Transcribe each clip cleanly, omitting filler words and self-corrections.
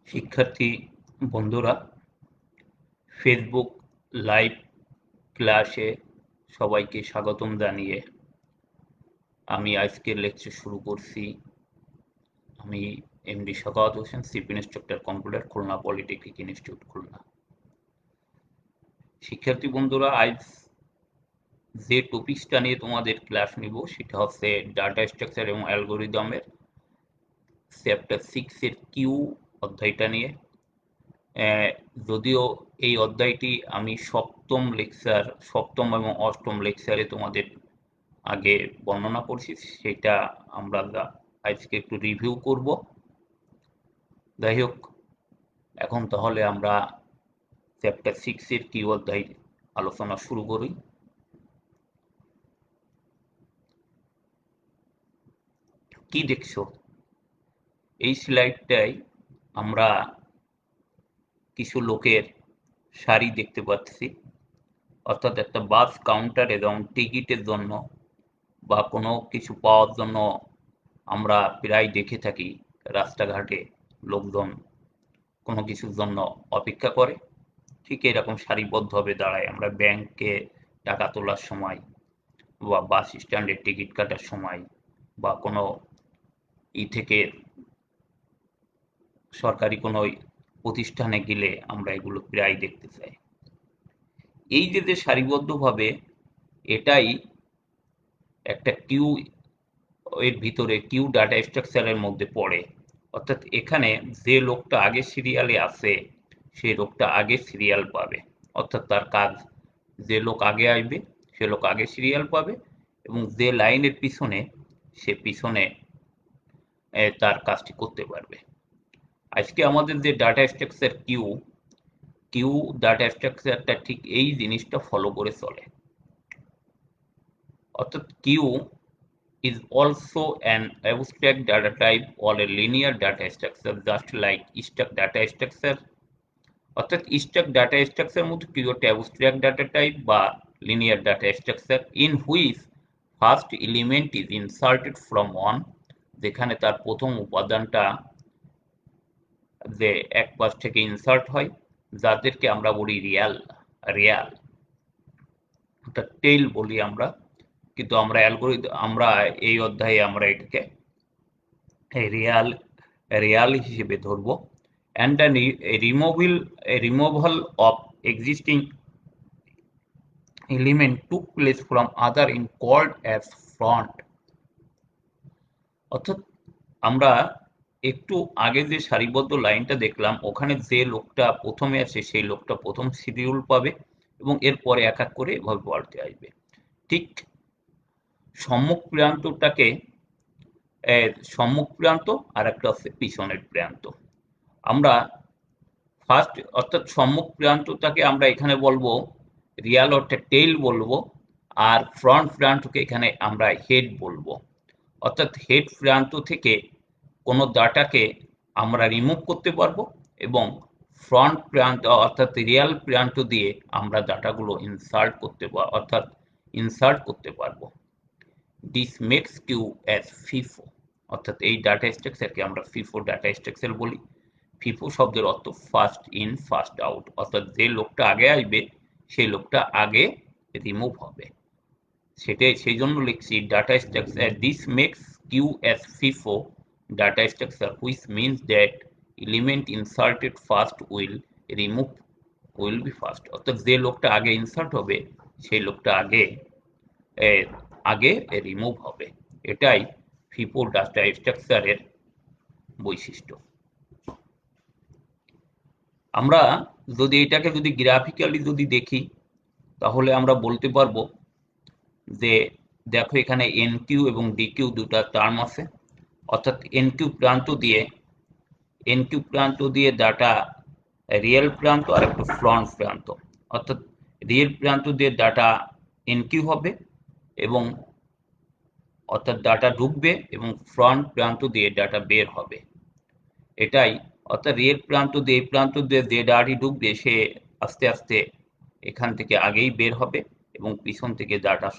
শিক্ষার্থী বন্ধুরা, Facebook live ক্লাসে সবাইকে স্বাগতম জানিয়ে আমি আজকের লেকচার শুরু করছি। আমি MD Sakhawat Hossain, chief instructor computer, Khulna polytechnic institute, Khulna. শিক্ষার্থী বন্ধুরা, আজ যে টপিকসটা নিয়ে তোমাদের ক্লাস নিব সেটা হচ্ছে ডাটা স্ট্রাকচার এবং অ্যালগোরিদমের চ্যাপ্টার 6 এর কিউ অধ্যায়টা নিয়ে। যদিও এই অধ্যায়টি আমি সপ্তম এবং অষ্টম লেকচারে তোমাদের আগে বর্ণনা করছি, সেটা আমরা আজকে একটু রিভিউ করব। যাই হোক, এখন তাহলে আমরা চ্যাপ্টার 6 এর কি অধ্যায় আলোচনা শুরু করি। কি দেখছো এই স্লাইডটাই? আমরা কিছু লোকের সারি দেখতে পাচ্ছি, অর্থাৎ একটা বাস কাউন্টার এবং টিকিটের জন্য বা কোনো কিছু পাওয়ার জন্য আমরা প্রায় দেখে থাকি রাস্তাঘাটে লোকজন কোনো কিছুর জন্য অপেক্ষা করে। ঠিক এরকম সারিবদ্ধভাবে দাঁড়ায় আমরা ব্যাংকে টাকা তোলার সময় বা বাস স্ট্যান্ডে টিকিট কাটার সময় বা কোনো থেকে সরকারি কোনো প্রতিষ্ঠানে গেলে আমরা এগুলো প্রায় দেখতে চাই। এই যে সারিবদ্ধভাবে, এটাই একটা কিউ এর ভিতরে কিউ ডাটা স্ট্রাকচারের মধ্যে পড়ে। অর্থাৎ এখানে যে লোকটা আগে সিরিয়ালে আছে সে লোকটা আগে সিরিয়াল পাবে, অর্থাৎ তার কাজ, যে লোক আগে আসবে সে লোক আগে সিরিয়াল পাবে এবং যে লাইনের পিছনে সে পিছনে তার কাজটি করতে পারবে। আজকে আমাদের যে ডাটা স্ট্রাকচার কিউ ডাটা স্ট্রাকচারটা ঠিক এই জিনিসটা ফলো করে চলে। অর্থাৎ Q is also an abstract data type or a linear data structure, just like struct data structure. অর্থাৎ struct data structure মধ্যে কিউ একটা abstract data type বা linear data structure in which first element is inserted from one, যেখানে তার প্রথম উপাদানটা যে এক পাশ থেকে ইনসার্ট হয়, যাদেরকে আমরা বলি রিয়াল অর্থাৎ টেইল বলি আমরা, কিন্তু আমরা এই অধ্যায়ে আমরা এটাকে রিয়াল হিসেবে ধরবো। and the removal of existing element took place from other in called as front। অর্থাৎ আমরা একটু আগে যে সারিবদ্ধ লাইনটা দেখলাম, ওখানে যে লোকটা প্রথমে আছে সেই লোকটা প্রথম শিডিউল পাবে এবং এরপরে এক এক করে এভাবে বাড়তে আসবে। ঠিক সম্মুখ প্রান্ত আর একটা হচ্ছে পিছনের প্রান্ত। আমরা ফার্স্ট অর্থাৎ সম্মুখ প্রান্তটাকে আমরা এখানে বলবো রিয়াল অর্থাৎ টেইল বলবো, আর ফ্রন্ট প্রান্তকে এখানে আমরা হেড বলবো। অর্থাৎ হেড প্রান্ত থেকে কোনো ডাটাকে আমরা রিমুভ করতে পারবো এবং ফ্রন্ট প্রান্ত অর্থাৎ রিয়াল প্রান্ত দিয়ে আমরা ডাটাগুলো ইনসার্ট করতে পারবো। This makes queue as FIFO, অর্থাৎ এই ডাটা স্ট্রাকচারকে আমরা ফিফো ডাটা স্ট্রাকচার বলি। ফিফো শব্দের অর্থ ফার্স্ট ইন ফার্স্ট আউট, অর্থাৎ যে লোকটা আগে আসবে সেই লোকটা আগে রিমুভ হবে। সেই জন্য লিখছি data structure this makes queue as FIFO data structure which means that element inserted first will be first. অর্থাৎ যে লোকটা আগে ইনসার্ট হবে সেই লোকটা আগে রিমুভ হবে। এটাই ফিফো ডাটা স্ট্রাকচারের বৈশিষ্ট্য। আমরা যদি এটাকে গ্রাফিক্যালি দেখি, তাহলে আমরা বলতে পারবো যে দেখো এখানে এনকিউ এবং ডিকিউ দুটা টার্ম আছে। অর্থাৎ এনকিউ প্রান্ত দিয়ে ডাটা রিয়েল প্রান্ত আর একটা ফ্রন্ট প্রান্ত। অর্থাৎ রিয়েল প্রান্ত দিয়ে ডাটা এনকিউ হবে এবং অর্থাৎ ডাটা ঢুকবে এবং ফ্রন্ট প্রান্ত দিয়ে ডাটা বের হবে। এটাই অর্থাৎ রিয়েল প্রান্ত দিয়ে এই প্রান্ত দিয়ে যে ডাটাটি ঢুকবে সে আস্তে আস্তে এখান থেকে আগেই বের হবে এবং পিছন থেকে ডাটা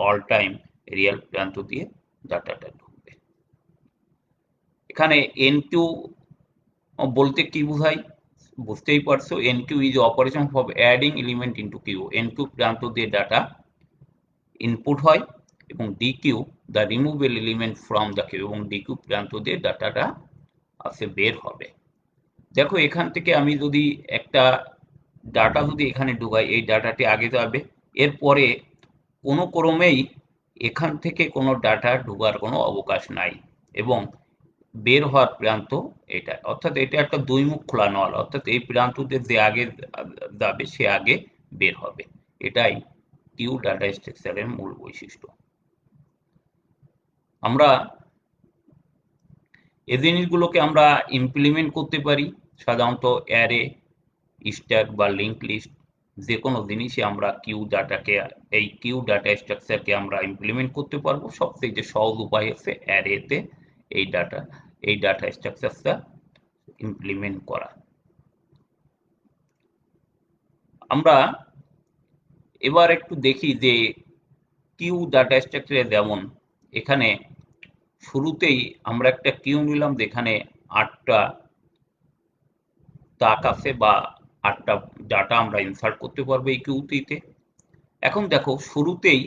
অল টাইম রিয়েল প্রান্ত দিয়ে ডাটাটা ঢুকবে। এখানে এনকিউ বলতে কি বোঝাই বুঝতেই পারছো, enqueue is operation for adding element into queue. Enqueue প্রান্ত দিয়ে ডাটা ইনপুট হয় এবং dequeue the removable element from the queue, এবং ডিকিউ প্রান্ত দিয়ে ডাটাটা আসে বের হবে। দেখো এখান থেকে আমি যদি একটা ডাটা যদি এখানে ঢুকাই, এই ডাটাটি আগে যাবে, এরপরে কোনো ক্রমেই এখান থেকে কোনো ডাটা ঢোকার কোনো অবকাশ নাই, এবং বের হওয়ার প্রান্ত এটা, অর্থাৎ এটা একটা দুই মুখ খোলা নল, অর্থাৎ এই প্রান্ততে যে আগে যাবে সে আগে বের হবে। এটাই কিউ ডাটা স্ট্রাকচারের মূল বৈশিষ্ট্য। আমরা এই জিনিসগুলোকে আমরা ইমপ্লিমেন্ট করতে পারি সাধারণত অ্যারে, স্ট্যাক বা লিঙ্ক লিস্ট, যে কোনো জিনিসে আমরা এই কিউ ডাটা স্ট্রাকচারকে আমরা ইমপ্লিমেন্ট করতে পারবো। সবথেকে সহজ উপায় হচ্ছে অ্যারেতে এই ডাটা স্ট্রাকচারটা ইমপ্লিমেন্ট করা। আমরা এবার একটু দেখি যে কিউ ডাটা স্ট্রাকচারে যেমন এখানে শুরুতেই আমরা একটা কিউ নিলাম যেখানে 8টা তাক আছে বা 8টা ডাটা আমরা ইনসার্ট করতে পারবো এই কিউটিতে। এখন দেখো শুরুতেই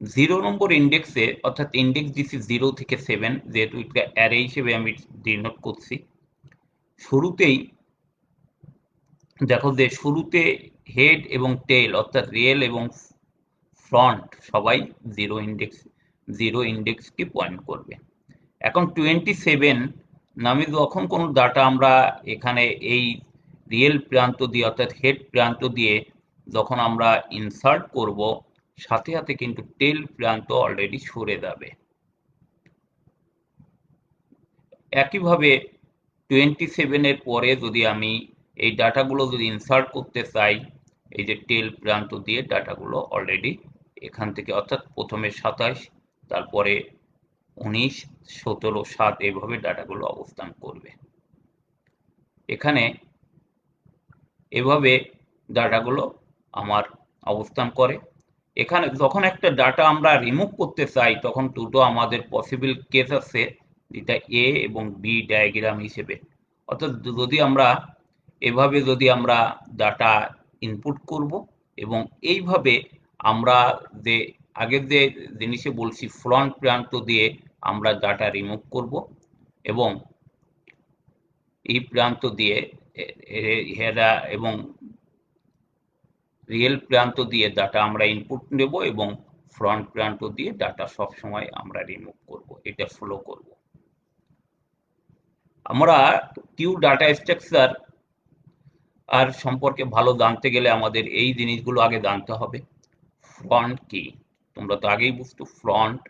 0 নম্বর ইন্ডেক্সে, অর্থাৎ ইন্ডেক্স দিচ্ছি 0 থেকে 7, যেহেতু এটা অ্যারে হিসেবে আমি ডিনোট করছি। শুরুতেই দেখো যে শুরুতে হেড এবং টেল অর্থাৎ রিয়েল এবং ফ্রন্ট সবাই 0 ইন্ডেক্সকে পয়েন্ট করবে। এখন 27 নামে যখন কোনো ডাটা আমরা এখানে এই রিয়েল প্রান্ত দিয়ে অর্থাৎ হেড প্রান্ত দিয়ে যখন আমরা ইনসার্ট করব, সাথে সাথে কিন্তু টেল প্রান্ত অলরেডি সরে যাবে। একইভাবে 27 এর পরে যদি আমি এই ডাটাগুলো যদি ইনসার্ট করতে চাই, এই যে টেল প্রান্ত দিয়ে ডাটাগুলো অলরেডি এখান থেকে, অর্থাৎ প্রথমে 27, তারপরে 19, 17, 7 এইভাবে ডাটাগুলো অবস্থান করবে। এখানে এভাবে ডাটাগুলো আমার অবস্থান করে। এখানে যখন একটা ডাটা আমরা রিমুভ করতে চাই তখন দুটো আমাদের পসিবল কেস আছে, যেটা এ এবং বি ডায়াগ্রাম হিসেবে। অর্থাৎ যদি আমরা এভাবে যদি আমরা ডাটা ইনপুট করব, এবং এইভাবে আমরা যে আগের যে জিনিসে বলছি ফ্রন্ট প্রান্ত দিয়ে আমরা ডাটা রিমুভ করব, এবং এই প্রান্ত দিয়ে হেডা এবং রিয়েল প্রান্ত দিয়ে ডাটা আমরা ইনপুট নেব, এবং ফ্রন্ট প্রান্ত দিয়ে ডাটা সব সময় আমরা রিমুভ করব, এটা ফলো করব। আমরা কিউ ডাটা স্ট্রাকচার আর সম্পর্কে ভালো জানতে গেলে আমাদের এই জিনিসগুলো আগে জানতে হবে। ফ্রন্ট কি, তোমরা তো আগেই বুঝতো, ফ্রন্ট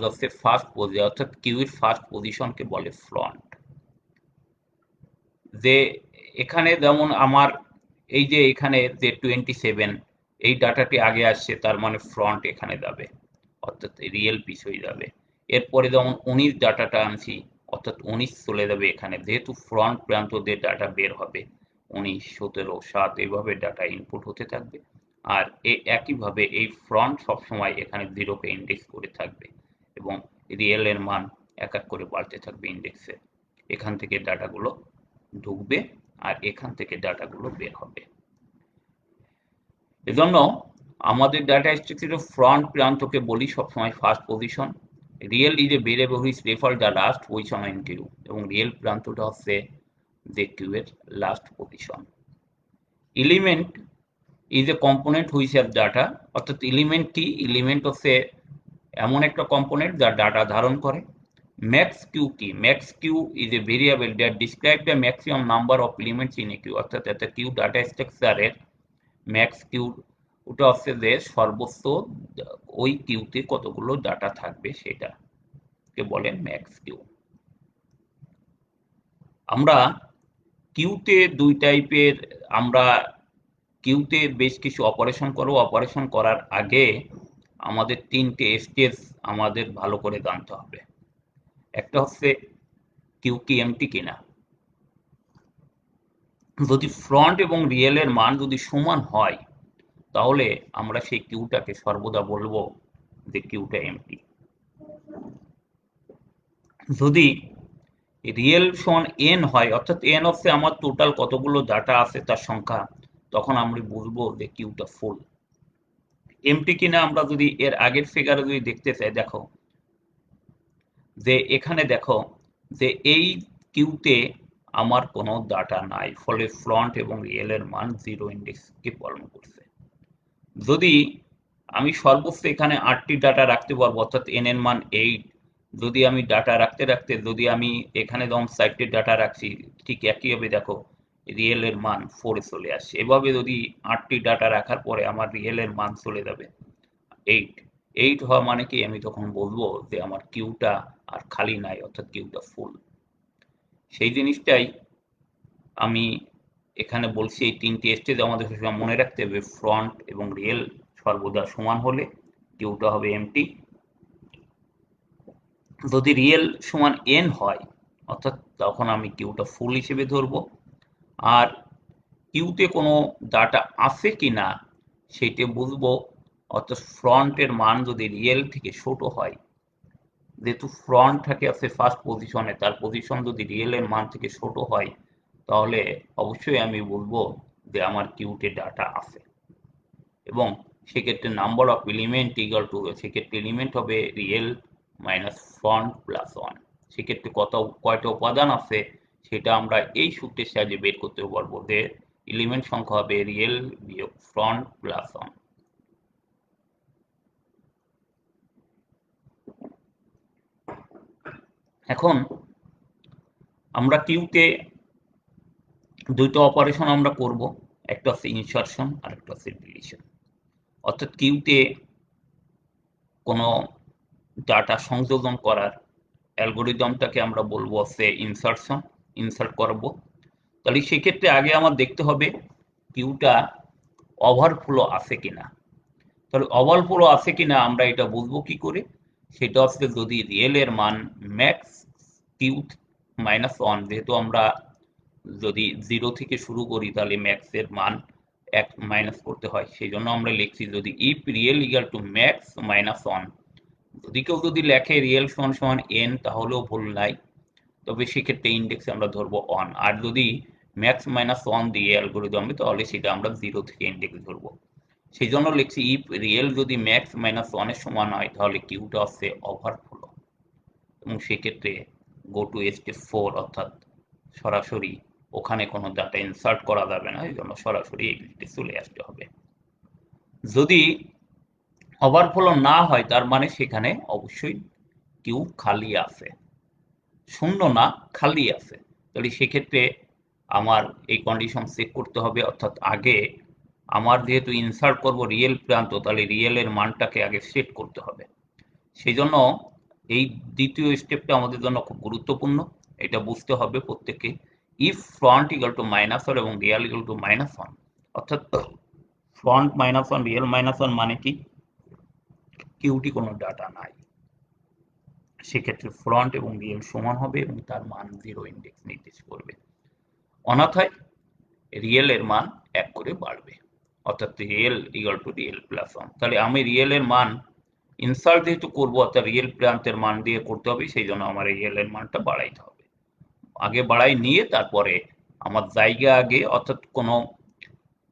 হচ্ছে ফার্স্ট পজিশন, অর্থাৎ কিউ এর ফার্স্ট পজিশনকে বলে ফ্রন্ট। যে এখানে যেমন আমার এই যে এখানে যে 27 এই ডাটাটি আগে আসছে, তার মানে ফ্রন্ট এখানে যাবে, অর্থাৎ রিয়েল পিস হয়ে যাবে। এরপরে যেমন 19 ডাটাটা আনছি, অর্থাৎ 19 চলে যাবে এখানে, যেহেতু ফ্রন্ট প্রান্ত দিয়ে ডাটা বের হবে 19, 17, 7 এইভাবে ডাটা ইনপুট হতে থাকবে। আর একইভাবে এই ফ্রন্ট সবসময় এখানে 0কে ইন্ডেক্স করে থাকবে, এবং রিয়েল এর মান এক এক করে বাড়তে থাকবে ইন্ডেক্সে। এখান থেকে ডাটাগুলো ঢুকবে আর এখান থেকে ডাটাগুলো বের হবে। এজন্য আমাদের ডাটা স্ট্রাকচারে ফ্রন্ট প্রান্তকে বলি সবসময় first position. Rear is a variable which refer the last position in queue, এবং রিয়েল প্রান্তটা হচ্ছে যে কিউ এর last position. Element is a component which have data, অর্থাৎ এলিমেন্ট কি, এলিমেন্ট হচ্ছে এমন একটা কম্পোনেন্ট যা ডাটা ধারণ করে। ম্যাক্স কিউ কি, max queue is a variable that describe the maximum number of elements in a queue, অর্থাৎ একটা কিউ ডাটা স্ট্রাকচারের ম্যাক্স কিউ ওটা হচ্ছে যে সর্বোচ্চ ওই কিউতে কতগুলো ডাটা থাকবে সেটাকে বলে ম্যাক্স কিউ। আমরা কিউতে দুই টাইপের, আমরা কিউতে বেশ কিছু অপারেশন করব। অপারেশন করার আগে আমাদের 3টে স্টেজ আমাদের ভালো করে জানতে হবে। একটা হচ্ছে কিউ কি এমটি কিনা, যদি ফ্রন্ট এবং রিয়েল এর মান যদি সমান হয় তাহলে আমরা সেই কিউটাকে সর্বদা বলবো যে কিউটা এমটি। যদি রিয়েল সমান এন হয়, অর্থাৎ এন হচ্ছে আমার টোটাল কতগুলো ডাটা আছে তার সংখ্যা, তখন আমরা বুঝবো যে কিউটা ফুল। এমটি কিনা আমরা যদি এর আগের ফিগারে যদি দেখতে চাই, দেখো যে এখানে দেখো যে এই কিউতে আমার কোনো ডাটা নাই, ফলে ফ্রন্ট এবং রিয়েল এর মান 0 ইন্ডেক্সকে পালন করছে। যদি আমি সর্বোচ্চ এখানে 8টি ডাটা রাখতে পারবো, অর্থাৎ এন এর মান 8। যদি আমি ডাটা রাখতে রাখতে যদি আমি এখানে যেমন 4টি ডাটা রাখছি, ঠিক একইভাবে দেখো রিয়েল এর মান 4 এ চলে আসছে। এভাবে যদি 8টি ডাটা রাখার পরে আমার রিয়েল এর মান চলে যাবে 8। 8 হওয়া মানে কি, আমি তখন বলবো যে আমার কিউটা আর খালি নাই, অর্থাৎ কিউটা ফুল। সেই জিনিসটাই আমি এখানে বলছি, এই 3টি স্টেজ আমাদের সবসময় মনে রাখতে হবে। ফ্রন্ট এবং রিয়েল সর্বদা সমান হলে কিউটা হবে এমটি। যদি রিয়েল সমান এন হয়, অর্থাৎ তখন আমি কিউটা ফুল হিসেবে ধরবো। আর কিউতে কোনো ডাটা আছে কিনা সেটা বুঝবো, অর্থাৎ ফ্রন্টের মান যদি রিয়েল থেকে ছোট হয়, যেহেতু ফ্রন্ট থাকে আছে ফার্স্ট পজিশনে, তার পজিশন যদি রিয়েল এর মান থেকে ছোট হয়, তাহলে অবশ্যই আমি বলবো যে আমার কিউতে ডাটা আছে। এবং সেক্ষেত্রে number of element equal to, সেক্ষেত্রে এলিমেন্ট হবে real minus front plus one. সেক্ষেত্রে কয়টা উপাদান আছে সেটা আমরা এই সূত্রের সাহায্যে বের করতে পারবো, যে এলিমেন্ট সংখ্যা হবে রিয়েল বিয়োগ ফ্রন্ট প্লাস ওয়ান। এখন আমরা কিউতে দুইটা অপারেশন আমরা করব, একটা হচ্ছে ইনসারশন আর একটা হচ্ছে ডিলিশন। অর্থাৎ কিউতে কোনো ডাটা সংযোজন করার অ্যালগোরিদমটাকে আমরা বলবো হচ্ছে ইনসারশন, ইনসার্ট করব। তাহলে সেক্ষেত্রে আগে আমার দেখতে হবে কিউটা ওভারফ্লো আছে কিনা। তাহলে ওভারফ্লো আছে কিনা আমরা এটা বুঝবো কি করে, সেটা হচ্ছে যদি রিয়েল এর মান ম্যাক্স কিউ মাইনাস ওয়ান, যেহেতু আমরা যদি 0 থেকে শুরু করি তাহলে ম্যাক্স এর মান 1 মাইনাস করতে হয়, সেই জন্য আমরা লিখছি যদি if real equal two max minus one. যদি কেউ যদি লেখে রিয়েল সমান সমান এন, তাহলেও ভুল নাই, তবে সেক্ষেত্রে ইন্ডেক্স আমরা ধরবো 1। আর যদি ম্যাক্স মাইনাস ওয়ান দিয়ে অ্যালগোরিদমে, তাহলে সেটা আমরা 0 থেকে ইন্ডেক্স ধরবো। সেই জন্য লিখছি ইফ রিয়েল যদি ম্যাক্স মাইনাস ওয়ানের সমান হয়, তাহলে কিউটা হচ্ছে ওভারফ্লো। এবং সেক্ষেত্রে গো টু স্টেপ 4, অর্থাৎ সরাসরি ওখানে কোনো ডাটা ইনসার্ট করা যাবে না, এই জন্য সরাসরি এক্সিটে চলে আসতে হবে। যদি ওভারফ্লো না হয়, তার মানে সেখানে অবশ্যই কিউ খালি আছে, শূন্য না, খালি আছে। তাহলে সেক্ষেত্রে আমার এই কন্ডিশন চেক করতে হবে, অর্থাৎ আগে আমার যেহেতু ইনসার্ট করব রিয়েল প্রান্ত, তাহলে রিয়েল এর মানটাকে আগে সেট করতে হবে। সেই জন্য এই দ্বিতীয় স্টেপটা আমাদের জন্য খুব গুরুত্বপূর্ণ, এটা বুঝতে হবে প্রত্যেককে। If front equal to minus one এবং rear equal to minus one, অর্থাৎ front minus one rear minus one মানে কি, কিউটি কোনো ডাটা নাই, সেক্ষেত্রে ফ্রন্ট এবং রিয়েল সমান হবে এবং তার মান 0 ইন্ডেক্স নির্দেশ করবে। অন্যথায় রিয়েল এর মান 1 করে বাড়বে, অর্থাৎ real equal two real plus one. তাহলে আমি রিয়েল এর মান ইনসার্ট যেহেতু করবো, অর্থাৎ রিয়েল প্রান্তের মান দিয়ে করতে হবে, সেই জন্য আমার রিয়েল এর মানটা বাড়াইতে হবে। আগে বাড়াই নিয়ে তারপরে আমার জায়গা আগে, অর্থাৎ কোনো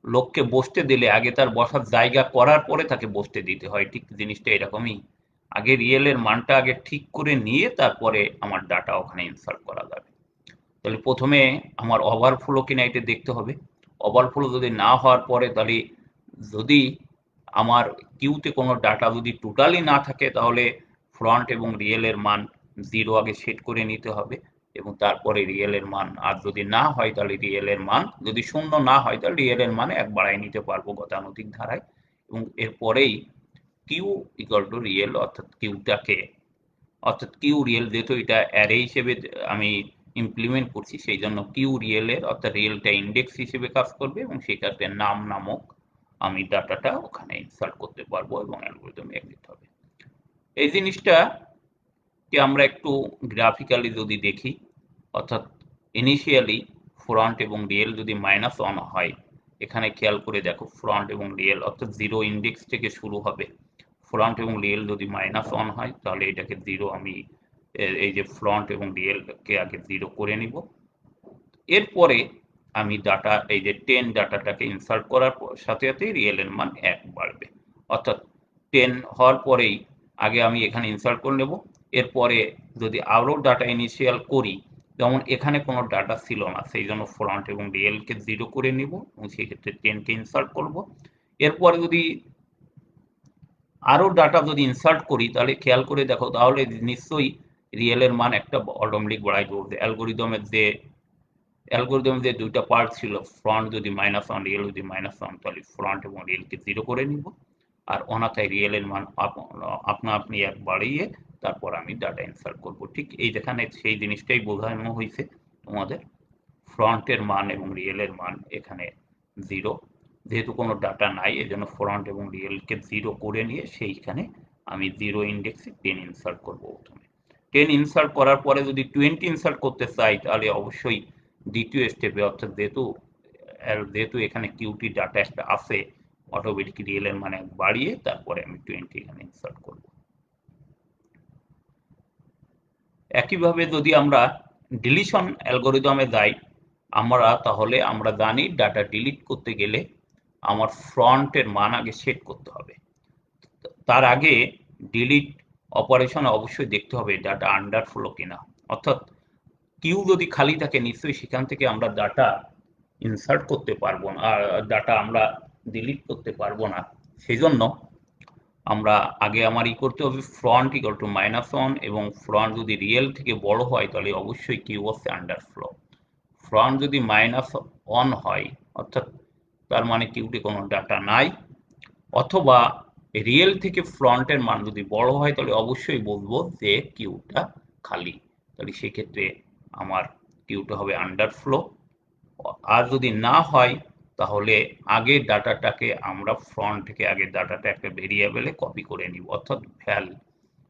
লোককে বসতে দিলে আগে তার বসার জায়গা করার পরে তাকে বসতে দিতে হয়, ঠিক জিনিসটা এরকমই। আগে রিয়েল এর মানটা আগে ঠিক করে নিয়ে তারপরে আমার ডাটা ওখানে ইনসার্ট করা যাবে। তাহলে প্রথমে আমার ওভারফ্লো কিনা এটা দেখতে হবে। ওভারফ্লো যদি না হওয়ার পরে, তাহলে যদি আমার কিউতে কোনো ডাটা যদি টোটালি না থাকে, তাহলে ফ্রন্ট এবং রিয়েল এর মান 0 আগে সেট করে নিতে হবে এবং তারপরে রিয়েল এর মান। আর যদি না হয়, তাহলে রিয়েল এর মান যদি শূন্য না হয়, তাহলে রিয়েল এর মান 1 বাড়াই নিতে পারবো গতানুগতিক ধারায়। এবং এরপরেই কিউ ইকুয়াল টু রিয়েল, অর্থাৎ কিউটাকে, অর্থাৎ কিউ রিয়েল, যেহেতু এটা অ্যারে হিসেবে আমি ইমপ্লিমেন্ট করছি, সেই জন্য কিউ রিয়েল এর, অর্থাৎ রিয়েলটা ইন্ডেক্স হিসেবে কাজ করবে এবং সেক্ষেত্রে নাম নামক আমি ডাটাটা ওখানে ইনসার্ট করতে পারবো এবং অ্যালগরিদম এক্সিট হবে। এই জিনিসটা কে আমরা একটু গ্রাফিক্যালি যদি দেখি, অর্থাৎ ইনিশিয়ালি ফ্রন্ট এবং রিয়েল যদি মাইনাস ওয়ান হয়, এখানে খেয়াল করে দেখো ফ্রন্ট এবং রিয়েল, অর্থাৎ 0 ইন্ডেক্স থেকে শুরু হবে। ফ্রন্ট এবং রিয়েল যদি মাইনাস ওয়ান হয়, তাহলে এটাকে 0 আমি এই যে ফ্রন্ট এবং রিয়েল কে আগে 0 করে নিব। এরপরে আমি ডাটা এই যে 10 ডাটাটাকে ইনসার্ট করার সাথে সাথেই রিয়েল এর মান 1 বাড়বে। অর্থাৎ 10 হওয়ার পরেই আগে আমি এখানে ইনসার্ট করে নেব। এরপরে যদি আরও ডাটা ইনিশিয়াল করি, যেমন এখানে কোনো ডাটা ছিল না, সেই জন্য ফ্রন্ট এবং রিয়েলকে 0 করে নিব এবং সেই ক্ষেত্রে 10 কে ইনসার্ট করব। এরপরে যদি আরও ডাটা যদি ইনসার্ট করি তাহলে খেয়াল করে দেখো, তাহলে নিশ্চয়ই রিয়েল এর মান একটা অটোমেটিক বাড়াই দেবো। অ্যালগোরিদমের যে দুইটা পার্ট ছিল, ফ্রন্ট যদি -1 রিয়েল যদি -1, তাহলে ফ্রন্ট এবং রিয়েলকে 0 করে নিব। আর অনাথায় রিয়েল এর মান আপনা আপনি 1 বাড়িয়ে তারপর আমি ডাটা ইনসার্ট করব। ঠিক এই যেখানে সেই জিনিসটাই বোঝানো হয়েছে তোমাদের। ফ্রন্টের মান এবং রিয়েল এর মান এখানে 0, যেহেতু কোনো ডাটা নাই এজন্য ফ্রন্ট এবং রিয়েলকে 0 করে নিয়ে সেইখানে আমি 0 ইন্ডেক্সে 10 ইনসার্ট করব। প্রথমে 10 ইনসার্ট করার পরে যদি 20 ইনসার্ট করতে চাই তাহলে অবশ্যই দ্বিতীয় স্টেপে, অর্থাৎ যেহেতু এখানে কিউটি ডাটা একটা আছে, অটোমেটিক রিয়েল এর মানে বাড়িয়ে তারপরে আমি 20 এখানে ইনসার্ট করব। একইভাবে যদি আমরা ডিলিশন অ্যালগোরিদমে যাই, তাহলে আমরা জানি ডাটা ডিলিট করতে গেলে আমার ফ্রন্টের মান আগে সেট করতে হবে। তার আগে ডিলিট অপারেশন অবশ্যই দেখতে হবে ডাটা আন্ডারফ্লো কিনা। অর্থাৎ কিউ যদি খালি থাকে নিশ্চয়ই সেখান থেকে আমরা ডাটা ইনসার্ট করতে পারবো না, ডাটা আমরা ডিলিট করতে পারবো না। সেই জন্য আমরা আগে আমার করতে হবে ফ্রন্ট ইকুয়াল টু -1, এবং ফ্রন্ট যদি রিয়েল থেকে বড় হয় তাহলে অবশ্যই কিউ হচ্ছে আন্ডারফ্লো। ফ্রন্ট যদি -1 হয় অর্থাৎ তার মানে কিউতে কোনো ডাটা নাই, অথবা রিয়েল থেকে ফ্রন্টের মান যদি বড় হয় তাহলে অবশ্যই বলবো যে কিউটা খালি। তাহলে সেক্ষেত্রে আমার কিউটা হবে আন্ডারফ্লো। আর যদি না হয় তাহলে আগের ডাটাটাকে আমরা ফ্রন্ট থেকে আগের ডাটাটা একটা ভেরিয়েবলে কপি করে নিব, অর্থাৎ ভ্যাল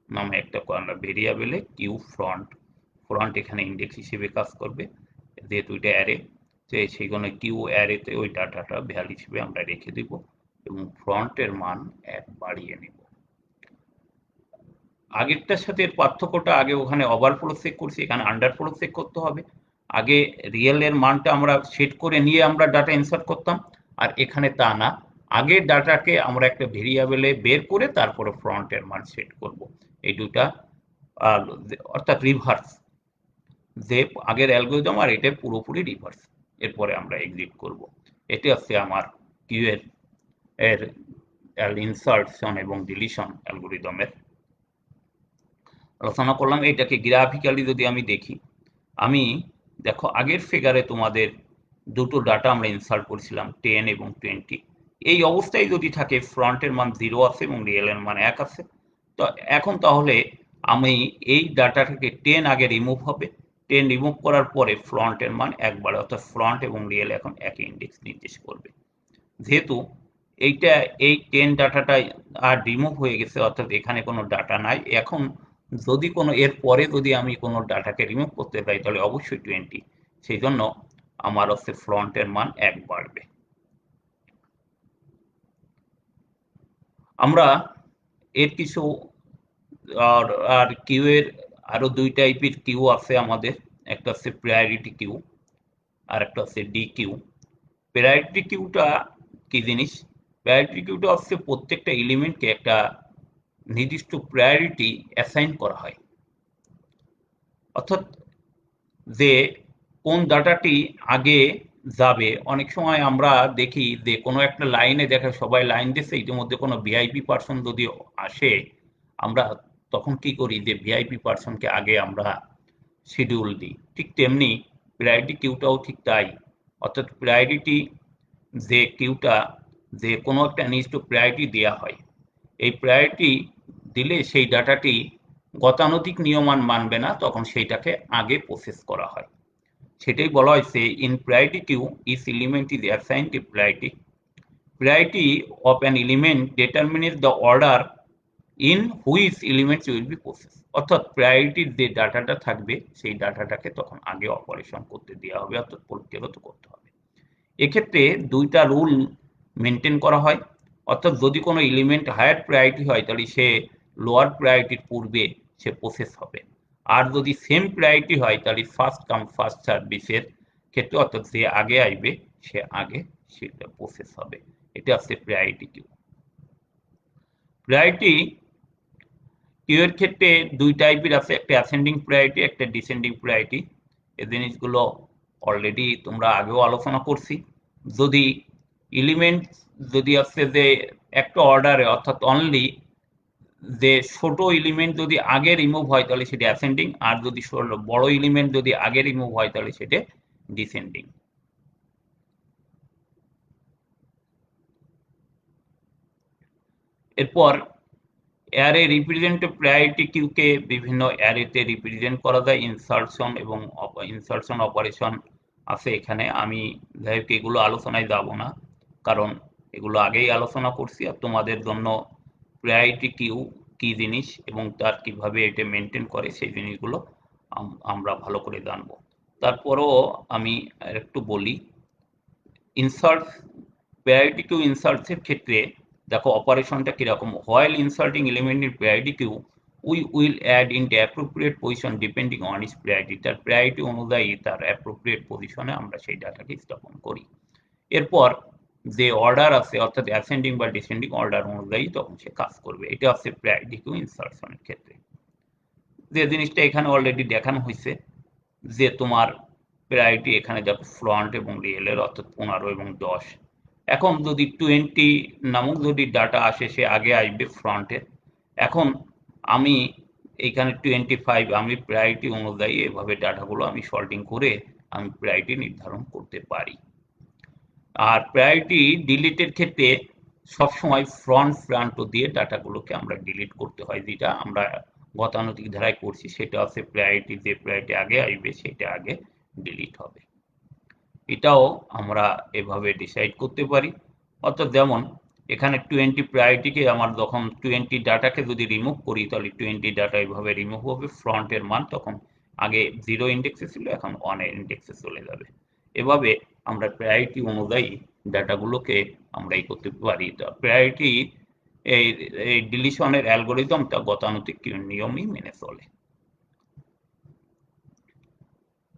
নামে একটা ভেরিয়েবলে কিউ ফ্রন্ট এখানে ইন্ডেক্স হিসেবে কাজ করবে, যেহেতু এটা অ্যারে, সেই জন্য কিউ অ্যারেতে ওই ডাটাটা ভ্যাল হিসেবে আমরা রেখে দিব এবং ফ্রন্টের মান 1 বাড়িয়ে নেব। আগেরটার সাথে এর পার্থক্যটা, আগে ওখানে ওভারফ্লো চেক করছি, এখানে আন্ডারফ্লো চেক করতে হবে। আগে রিয়েল এর মানটা আমরা সেট করে নিয়ে আমরা ডাটা ইনসার্ট করতাম, আর এখানে তা না, আগের ডাটাকে আমরা একটা ভেরিয়েবলে বের করে তারপরে ফ্রন্টের মান সেট করব। এই দুটা অর্থাৎ রিভার্স, যে আগের অ্যালগরিদম আর এটা পুরোপুরি রিভার্স। এরপরে আমরা এক্সিট করব। এটি হচ্ছে আমার কিউ এর ইনসার্টশন এবং ডিলিশন অ্যালগরিদমের আলোচনা করলাম। এটাকে গ্রাফিক্যালি যদি আমি দেখি, আমি দেখো আগের ফিগারে তোমাদের দুটো ডাটা আমরা ইনসার্ট করেছিলাম 10 এবং 20। এই অবস্থায় যদি থাকে ফ্রন্টের মান 0 আছে এবং রিয়েল এর মান 1 আছে, তো এখন তাহলে আমি এই ডাটাটাকে 10 আগে রিমুভ হবে, 10 রিমুভ করার পরে ফ্রন্টের মান 1 বাড়ে, অর্থাৎ ফ্রন্ট এবং রিয়েল এখন একই ইন্ডেক্স নির্দেশ করবে। যেহেতু এই 10 ডাটাটা আর রিমুভ হয়ে গেছে, অর্থাৎ এখানে কোনো ডাটা নাই, এখন যদি কোনো এর পরে যদি আমি কোনো ডাটাকে রিমুভ করতে চাই তাহলে অবশ্যই 20, সেই জন্য আমার হচ্ছে ফ্রন্টের মান 1 বাড়বে। আমরা এর কিছু আর কিউ এর আরো দুই টাইপের কিউ আছে আমাদের, একটা হচ্ছে প্রায়োরিটি কিউ আর একটা হচ্ছে ডি কিউ। প্রায়োরিটি কিউটা কি জিনিস? প্রায়োরিটি কিউটা হচ্ছে প্রত্যেকটা এলিমেন্টকে একটা নির্দিষ্ট প্রায়োরিটি অ্যাসাইন করা হয়, অর্থাৎ যে কোন ডাটাটি আগে যাবে। অনেক সময় আমরা দেখি যে কোনো একটা লাইনে দেখা সবাই লাইন দিচ্ছে, ইতিমধ্যে কোনো ভিআইপি পার্সন যদি আসে, আমরা তখন কি করি যে ভিআইপি পার্সনকে আগে আমরা শিডিউল দিই। ঠিক তেমনি প্রায়োরিটি কিউটাও ঠিক তাই, অর্থাৎ প্রায়োরিটি যে কিউটা, যে কোনো একটা নির্দিষ্ট প্রায়োরিটি দেওয়া হয়, এই প্রায়োরিটি দিলে সেই ডাটাটি গতানুগতিক নিয়মান মানবে না, তখন সেইটাকে আগে প্রসেস করা হয়। সেটাই বলা হয়েছে in priority queue each element is assigned a priority. Priority of an element determines the order in which elements will be processed. অর্থাৎ প্রায়োরিটির যে ডাটাটা থাকবে সেই ডাটাটাকে তখন আগে অপারেশন করতে দেওয়া হবে, অর্থাৎ প্রক্রিয়াগত করতে হবে। এক্ষেত্রে দুইটা রুল মেনটেন করা হয়, অর্থাৎ যদি কোনো এলিমেন্ট হায়ার প্রায়োরিটি হয় তাহলে সে লোয়ার প্রায়োরিটির পূর্বে সে প্রসেস হবে, আর যদি সেম প্রায়োরিটি হয় তাহলে ফার্স্ট কাম ফার্স্ট সার্ভিসের ক্ষেত্রে, অর্থাৎ যে আগে আসবে সে আগে সেটা প্রসেস হবে। এটা হচ্ছে প্রায়োরিটি কিউ। প্রায়োরিটি কিউ এর ক্ষেত্রে দুই টাইপের আছে, একটা অ্যাসেন্ডিং প্রায়োরিটি, একটা ডিসেন্ডিং প্রায়োরিটি। এই জিনিসগুলো অলরেডি তোমরা আগেও আলোচনা করছি। যদি এলিমেন্ট যদি আছে যে একটা অর্ডারে, অর্থাৎ অনলি যে ছোট এলিমেন্ট যদি আগে রিমুভ হয় তাহলে সেটা অ্যাসেন্ডিং, আর যদি বড় এলিমেন্ট যদি আগে রিমুভ হয় তাহলে সেটা ডিসেন্ডিং। এরপর অ্যারে রিপ্রেজেন্টেটিভ প্রায়োরিটি কিউকে বিভিন্ন অ্যারেতে রিপ্রেজেন্ট করা যায়। ইনসার্শন এবং ইনসার্শন অপারেশন আছে এখানে। আমি যাই হোক এগুলো আলোচনায় যাব না, কারণ এগুলো আগেই আলোচনা করছি। আর তোমাদের জন্য প্রায়োরিটি কিউ কি জিনিস এবং তার কিভাবে এটা মেনটেন করে সেই জিনিসগুলো আমরা ভালো করে জানবো। তারপরও আমি একটু বলি, ইনসার্ট প্রায়োরিটি কিউ ইনসার্টসের ক্ষেত্রে দেখো অপারেশনটা কিরকম। While inserting element in priority queue we will add in the appropriate position depending on its priority. তার প্রায়োরিটি অনুযায়ী তার অ্যাপ্রোপ্রিয়েট পজিশনে আমরা সেই ডাটাকে স্থাপন করি। এরপর যে অর্ডার আছে, অর্থাৎ অ্যাসেন্ডিং বা ডিসেন্ডিং অর্ডার অনুযায়ী তখন সে কাজ করবে। এটা হচ্ছে প্রায়োরিটি কিউ ইনসার্শনের ক্ষেত্রে। যে জিনিসটা এখানে অলরেডি দেখানো হয়েছে যে তোমার প্রায়োরিটি এখানে দেখো ফ্রন্ট এবং রিয়েলের, অর্থাৎ 15 এবং 10। এখন যদি 20 নামক যদি ডাটা আসে সে আগে আসবে ফ্রন্টের। এখন আমি এইখানে 25, আমি প্রায়োরিটি অনুযায়ী এভাবে ডাটাগুলো আমি সর্টিং করে আমি প্রায়োরিটি নির্ধারণ করতে পারি। আর প্রায়োরিটি ডিলিটের ক্ষেত্রে সবসময় ফ্রন্ট প্রান্ত দিয়ে ডাটাগুলোকে আমরা ডিলিট করতে হয়, যেটা আমরা গতানুগতিক ধারায় করছি। সেটা হচ্ছে প্রায়োরিটি, যে প্রায়োরিটি আগে আসবে সেটা আগে ডিলিট হবে। এটাও আমরা এভাবে ডিসাইড করতে পারি। অর্থাৎ যেমন এখানে 20 প্রায়োরিটিকে আমার যখন 20 ডাটাকে যদি রিমুভ করি তাহলে 20 ডাটা এভাবে রিমুভ হবে। ফ্রন্টের মান তখন আগে 0 ইন্ডেক্সে ছিল, এখন 1 ইন্ডেক্সে চলে যাবে। এভাবে আমরা প্রায়োরিটি অনুযায়ী ডাটাগুলোকে আমরা এই করতে পারি। প্রায়োরিটি এই ডিলিশনের অ্যালগোরিদমটা গতানুগতিক নিয়মই মেনে চলে।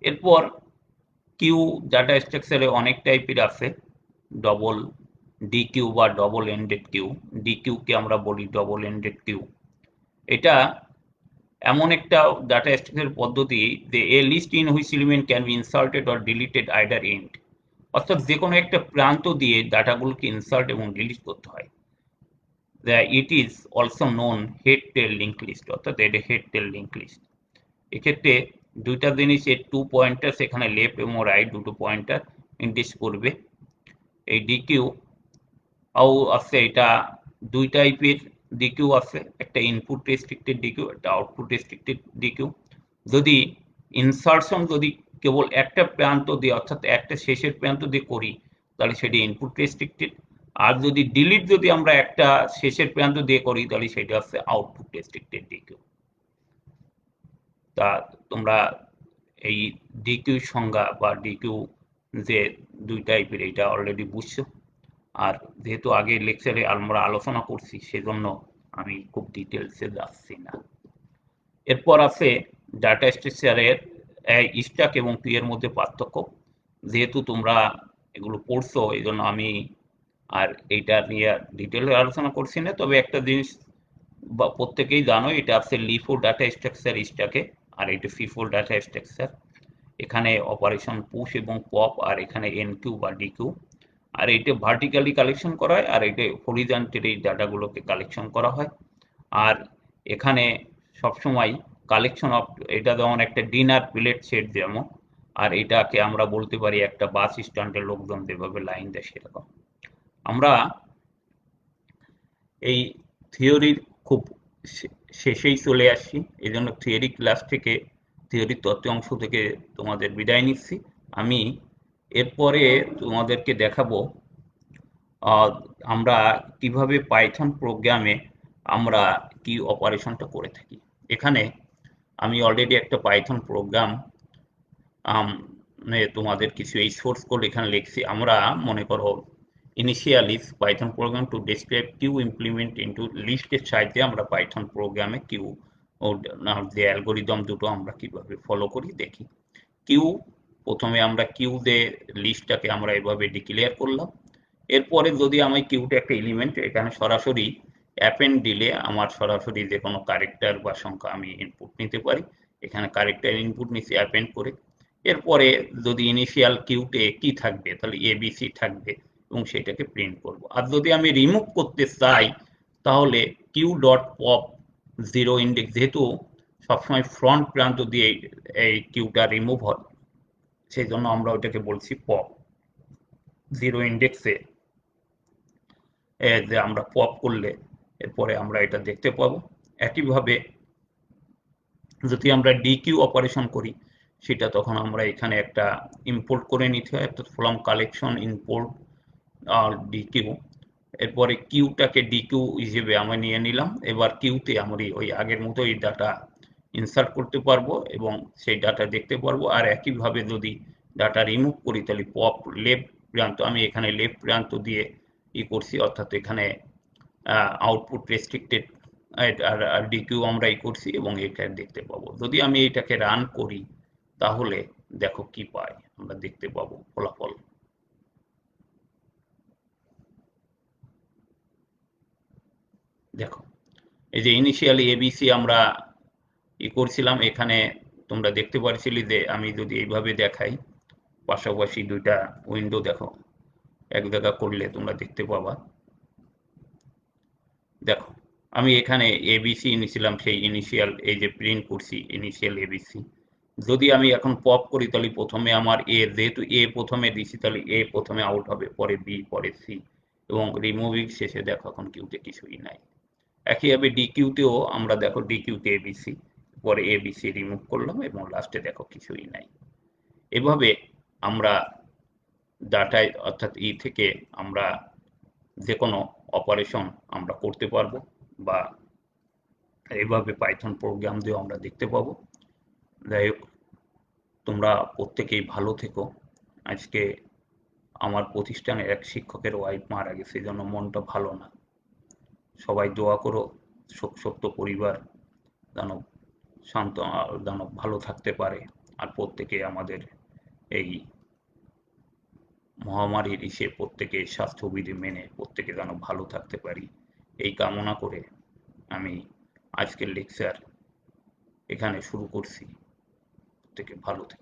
এরপর কিউ ডাটা স্ট্রাকচারে অনেক টাইপের আছে। ডবল ডি কিউ বা ডবল এন্ডেড কিউ। ডি কিউকে আমরা বলি ডবল এন্ডেড কিউ। এটা এমন একটা ডাটা স্ট্রাকচার পদ্ধতি যে a list in which element can be inserted or deleted either end. অর্থাৎ যে কোনো একটা প্রান্ত দিয়ে ডাটাগুলোকে ইনসার্ট এবং ডিলিট করতে হয়। It is also known head tail link list, অর্থাৎ এটা হেড টেল লিঙ্ক লিস্ট। এক্ষেত্রে দুইটা জিনিস, এর 2 পয়েন্টার সেখানে লেফট এবং রাইট দুটো পয়েন্টার ইন্ডিস করবে। এই ডিকিউ আছে, এটা দুই টাইপের ডিকিউ আছে, একটা ইনপুট রেস্ট্রিক্টেড ডিকিউ, একটা আউটপুট রেস্ট্রিক্টেড ডিকিউ। যদি ইনসার্শন যদি কেবল একটা প্রান্ত দিয়ে, অর্থাৎ একটা শেষের প্রান্ত দিয়ে করি তাহলে সেটি ইনপুট রেস্ট্রিক্টেড। আর যদি ডিলিট যদি আমরা একটা শেষের প্রান্ত দিয়ে করি তাহলে সেটা হচ্ছে আউটপুট রেস্ট্রিক্টেড ডিকিউ। তা তোমরা এই ডিকিউ সংজ্ঞা বা ডিকিউ যে দুই টাইপের এটা অলরেডি বুঝছো। আর যেহেতু আগে লেকচারে আমরা আলোচনা করছি সেজন্য আমি খুব ডিটেলসে যাচ্ছি না। এরপর আছে ডাটা স্ট্রাকচারের স্ট্যাক এবং ট্রি এর মধ্যে পার্থক্য। যেহেতু তোমরা এগুলো পড়ছো এই জন্য আমি আর এইটা নিয়ে ডিটেলে আলোচনা করছি না। তবে একটা জিনিস প্রত্যেকেই জানো, এটা আছে লিফো ডাটা স্ট্রাকচার স্ট্যাকে, আর এটা ফিফো ডাটা স্ট্রাকচার। এখানে অপারেশন পুশ এবং পপ, আর এখানে এনকিউ বা ডিকিউ। আর এটা ভার্টিক্যালি কালেকশন করা হয়, আর এটা হরিজন্টালি এই ডাটাগুলোকে কালেকশন করা হয়। আর এখানে সবসময় কালেকশন অফ, এটা যেমন একটা ডিনার প্লেট সেট যেমন, আর এটাকে আমরা বলতে পারি একটা বাস স্ট্যান্ডের লোকজন যেভাবে লাইন দেয় সেরকম। আমরা এই থিওরির খুব শেষেই চলে আসছি, এই জন্য থিওরি ক্লাস থেকে, থিওরির তত্ত্ব অংশ থেকে তোমাদের বিদায় নিচ্ছি। আমি এরপরে তোমাদেরকে দেখাবো আমরা কিভাবে পাইথন প্রোগ্রামে আমরা কি অপারেশনটা করে থাকি। এখানে আমি অলরেডি একটা পাইথন প্রোগ্রাম তোমাদের কিছু এই সোর্স কোড এখানে লিখছি। আমরা মনে করো initialise python program to describe queue implement into লিস্টের সাহায্যে আমরা পাইথন প্রোগ্রামে কিউ ও যে অ্যালগোরিদম দুটো আমরা কিভাবে ফলো করি দেখি। কিউ, প্রথমে আমরা কিউ দে লিস্টটাকে আমরা এভাবে ডিক্লেয়ার করলাম। এরপরে যদি আমি কিউতে একটা এলিমেন্ট এখানে সরাসরি অ্যাপেন্ড দিলে আমার সরাসরি যে কোনো ক্যারেক্টার বা সংখ্যা আমি ইনপুট নিতে পারি। এখানে ক্যারেক্টার ইনপুট নিচ্ছি অ্যাপেন্ড করে। এরপরে যদি ইনিশিয়াল কিউতে কি থাকবে তাহলে এবিসি থাকবে এবং সেটাকে প্রিন্ট করব। আর যদি আমি রিমুভ করতে চাই তাহলে queue dot pop zero index, যেহেতু সবসময় ফ্রন্ট প্রান্ত দিয়ে এই কিউটা রিমুভ হয় সেই জন্য আমরা ওইটাকে বলছি পপ জিরো ইন্ডেক্সে। যে আমরা পপ করলে এরপরে আমরা এটা দেখতে পাবো। একইভাবে যদি আমরা ডিকিউ অপারেশন করি সেটা তখন আমরা এখানে একটা ইম্পোর্ট করে নিতে হয়, অর্থাৎ ফ্রম কালেকশন ইম্পোর্ট ডিকিউ। এরপরে কিউটাকে ডিকিউ হিসেবে আমরা নিয়ে নিলাম। এবার কিউতে আমরা ওই আগের মতোই ডাটা ইনসার্ট করতে পারবো এবং সেই ডাটা দেখতে পারবো। আর একইভাবে যদি ডাটা রিমুভ করি তাহলে পপ লেফট প্রান্ত, আমি এখানে লেফট প্রান্ত দিয়ে করছি, অর্থাৎ এখানে আউটপুট রেস্ট্রিক্টেড আর ডিকিউ আমরা করছি এবং এটা দেখতে পাবো। যদি আমি এটাকে রান করি তাহলে দেখো কি পাই, আমরা দেখতে পাবো ফলাফল। দেখো এই যে ইনিশিয়ালি এবিসি আমরা করছিলাম, এখানে তোমরা দেখতে পারছিলে যে আমি যদি এইভাবে দেখাই পাশাপাশি দুইটা উইন্ডো দেখো এক জায়গা করলে তোমরা দেখতে পাবা। দেখো আমি এখানে এবিসি নিয়েছিলাম, সেই ইনিশিয়াল এই যে প্রিন্ট করছি ইনিশিয়াল এবিসি। যদি আমি এখন পপ করি তাহলে প্রথমে আমার এ, যেহেতু এ প্রথমে দিছি তাহলে এ প্রথমে আউট হবে, পরে বি, পরে সি এবং রিমুভিং শেষে দেখো এখন কিউতে কিছুই নাই। একইভাবে ডিকিউতেও আমরা দেখো ডিকিউতে এবিসি, পরে এবিসি রিমুভ করলাম এবং লাস্টে দেখো কিছুই নাই। এভাবে আমরা ডাটায় অর্থাৎ ই থেকে আমরা যে কোনো অপারেশন আমরা করতে পারবো বা এইভাবে পাইথন প্রোগ্রাম দিয়ে আমরা দেখতে পাবো। যাই হোক, তোমরা প্রত্যেকেই ভালো থেকো। আজকে আমার প্রতিষ্ঠানের এক শিক্ষকের ওয়াইফ মারা গেছে, এই জন্য মনটা ভালো না। সবাই দোয়া করো শোকসপ্ত পরিবার যেন শান্ত, যেন ভালো থাকতে পারে। আর প্রত্যেকে আমাদের এই মহামারীর ইসে প্রত্যেকে স্বাস্থ্যবিধি মেনে প্রত্যেকে যেন ভালো থাকতে পারি এই কামনা করে আমি আজকের লেকচার এখানে শুরু করছি। প্রত্যেকে ভালো থেকো।